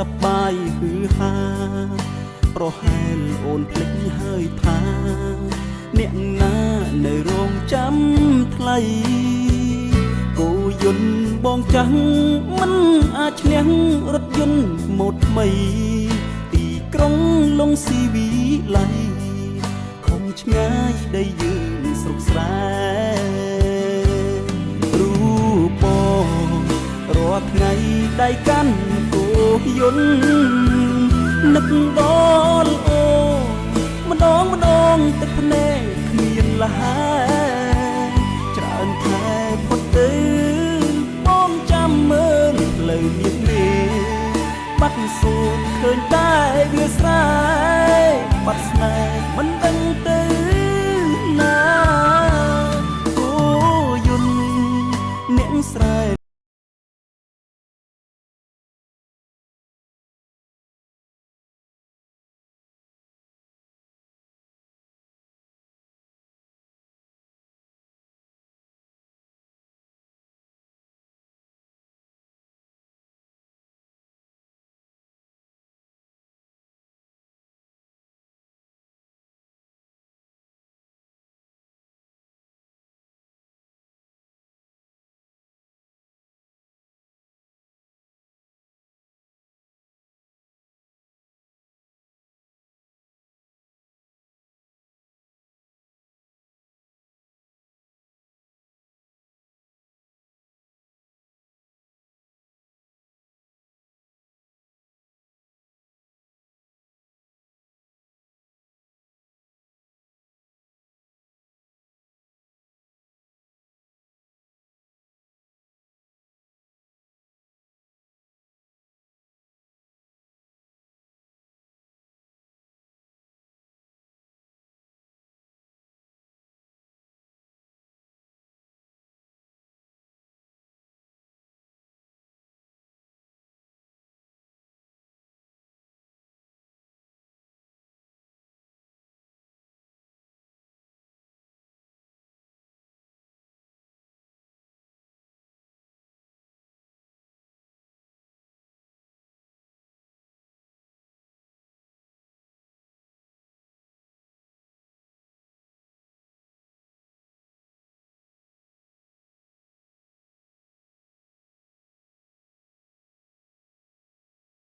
សប្បាយគឺហាប្រហែលអូនភ្លេចហើយថាអ្នកណានៅរងចាំថ្លៃគោយន្តបងចាំងមិនអាចឈ្នះរថយន្តម៉ូតថ្មីទីក្រុងលងស៊ីវីឡៃខំឆ្ងាយដីយើងស្រុកស្រែរូបបងរាល់ថ្ងៃដៃកាន់គោយន្តនឹកដល់អូម្ដងម្ដងទឹកភ្នែកគ្មានលហែច្រើនខែផុតទៅបងចាំមើលផ្លូវមានមេបាត់សូនឃើញតែវាស្រែ